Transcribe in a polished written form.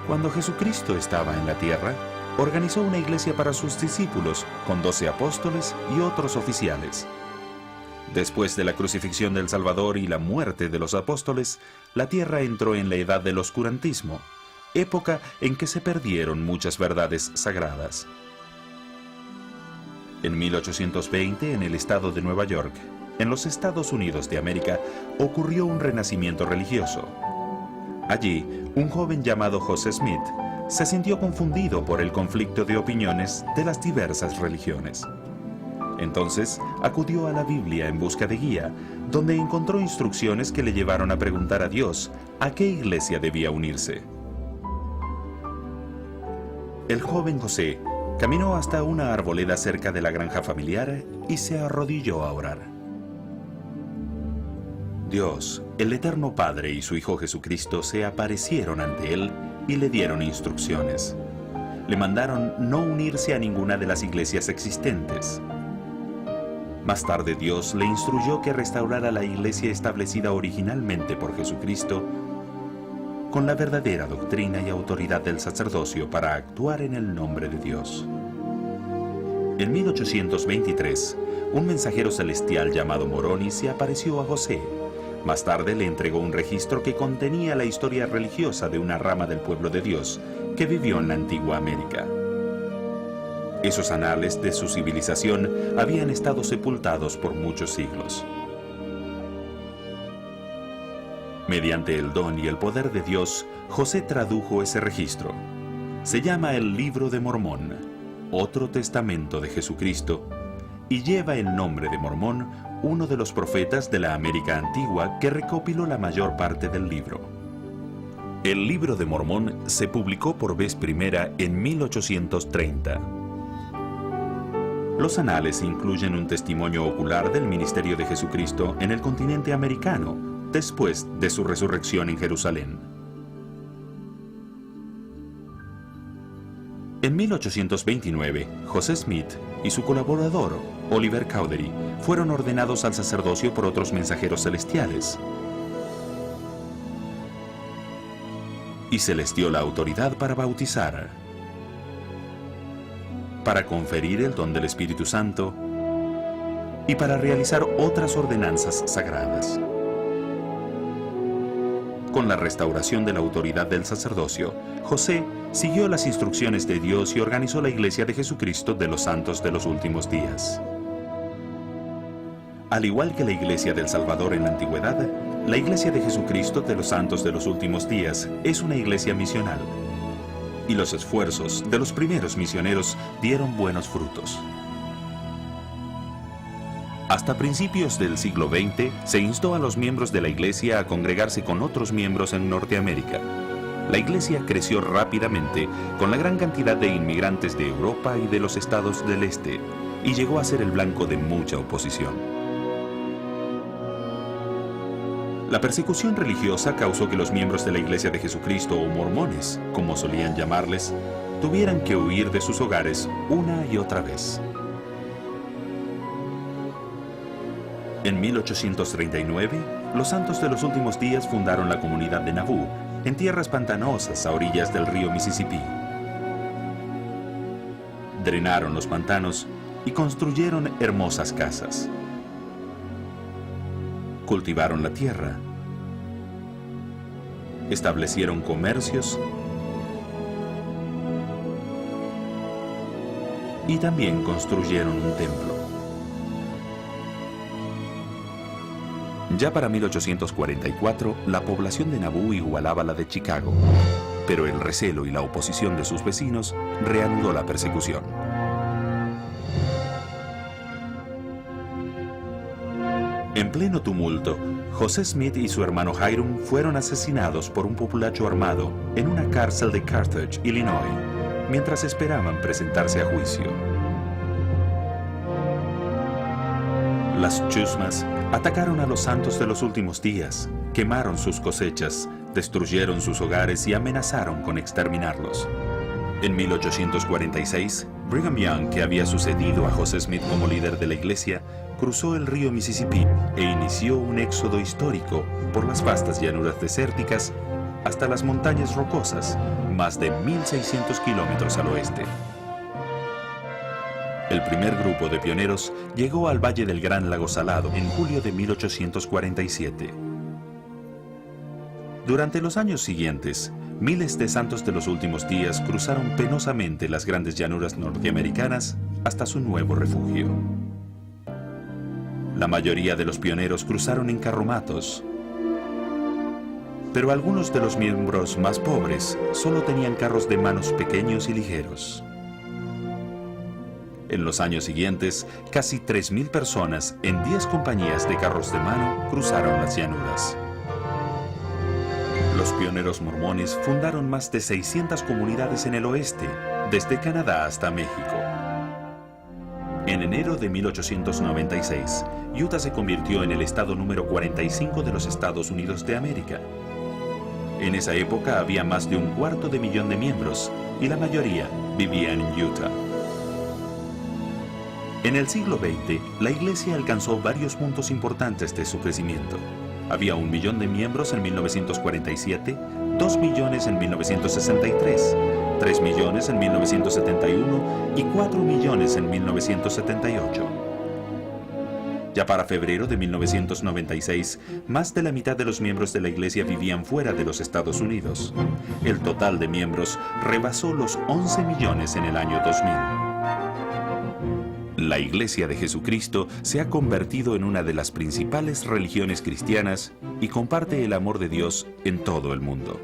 Cuando Jesucristo estaba en la tierra, organizó una iglesia para sus discípulos con 12 apóstoles y otros oficiales. Después de la crucifixión del Salvador y la muerte de los apóstoles, la tierra entró en la edad del oscurantismo, época en que se perdieron muchas verdades sagradas. En 1820, en el estado de Nueva York, en los Estados Unidos de América, ocurrió un renacimiento religioso. Allí, un joven llamado José Smith se sintió confundido por el conflicto de opiniones de las diversas religiones. Entonces, acudió a la Biblia en busca de guía, donde encontró instrucciones que le llevaron a preguntar a Dios a qué iglesia debía unirse. El joven José caminó hasta una arboleda cerca de la granja familiar y se arrodilló a orar. Dios, el Eterno Padre y su Hijo Jesucristo se aparecieron ante él y le dieron instrucciones. Le mandaron no unirse a ninguna de las iglesias existentes. Más tarde Dios le instruyó que restaurara la iglesia establecida originalmente por Jesucristo con la verdadera doctrina y autoridad del sacerdocio para actuar en el nombre de Dios. En 1823, un mensajero celestial llamado Moroni se apareció a José. Más tarde le entregó un registro que contenía la historia religiosa de una rama del pueblo de Dios que vivió en la antigua América. Esos anales de su civilización habían estado sepultados por muchos siglos. Mediante el don y el poder de Dios, José tradujo ese registro. Se llama el Libro de Mormón, otro testamento de Jesucristo, y lleva el nombre de Mormón, uno de los profetas de la América antigua que recopiló la mayor parte del libro. El Libro de Mormón se publicó por vez primera en 1830. Los anales incluyen un testimonio ocular del ministerio de Jesucristo en el continente americano, después de su resurrección en Jerusalén. En 1829, José Smith y su colaborador, Oliver Cowdery, fueron ordenados al sacerdocio por otros mensajeros celestiales, y se les dio la autoridad para bautizar, para conferir el don del Espíritu Santo y para realizar otras ordenanzas sagradas. Con la restauración de la autoridad del sacerdocio, José siguió las instrucciones de Dios y organizó la Iglesia de Jesucristo de los Santos de los Últimos Días. Al igual que la Iglesia del Salvador en la antigüedad, la Iglesia de Jesucristo de los Santos de los Últimos Días es una iglesia misional, y los esfuerzos de los primeros misioneros dieron buenos frutos. Hasta principios del siglo XX, se instó a los miembros de la Iglesia a congregarse con otros miembros en Norteamérica. La Iglesia creció rápidamente con la gran cantidad de inmigrantes de Europa y de los estados del este, y llegó a ser el blanco de mucha oposición. La persecución religiosa causó que los miembros de la Iglesia de Jesucristo, o mormones, como solían llamarles, tuvieran que huir de sus hogares una y otra vez. En 1839, los Santos de los Últimos Días fundaron la comunidad de Nauvoo, en tierras pantanosas a orillas del río Mississippi. Drenaron los pantanos y construyeron hermosas casas. Cultivaron la tierra, establecieron comercios y también construyeron un templo. Ya para 1844, la población de Nauvoo igualaba la de Chicago, pero el recelo y la oposición de sus vecinos reanudó la persecución. En pleno tumulto, José Smith y su hermano Hiram fueron asesinados por un populacho armado en una cárcel de Carthage, Illinois, mientras esperaban presentarse a juicio. Las chusmas atacaron a los santos de los últimos días, quemaron sus cosechas, destruyeron sus hogares y amenazaron con exterminarlos. En 1846, Brigham Young, que había sucedido a José Smith como líder de la iglesia, cruzó el río Mississippi e inició un éxodo histórico por las vastas llanuras desérticas hasta las montañas rocosas, más de 1.600 kilómetros al oeste. El primer grupo de pioneros llegó al Valle del Gran Lago Salado en julio de 1847. Durante los años siguientes, miles de santos de los últimos días cruzaron penosamente las grandes llanuras norteamericanas hasta su nuevo refugio. La mayoría de los pioneros cruzaron en carromatos, pero algunos de los miembros más pobres solo tenían carros de manos pequeños y ligeros. En los años siguientes, casi 3.000 personas en 10 compañías de carros de mano cruzaron las llanuras. Los pioneros mormones fundaron más de 600 comunidades en el oeste, desde Canadá hasta México. En enero de 1896, Utah se convirtió en el estado número 45 de los Estados Unidos de América. En esa época había más de 250.000 de miembros y la mayoría vivía en Utah. En el siglo XX, la iglesia alcanzó varios puntos importantes de su crecimiento. Había 1 millón de miembros en 1947, 2 millones en 1963, 3 millones en 1971 y 4 millones en 1978. Ya para febrero de 1996, más de la mitad de los miembros de la iglesia vivían fuera de los Estados Unidos. El total de miembros rebasó los 11 millones en el año 2000. La Iglesia de Jesucristo se ha convertido en una de las principales religiones cristianas y comparte el amor de Dios en todo el mundo.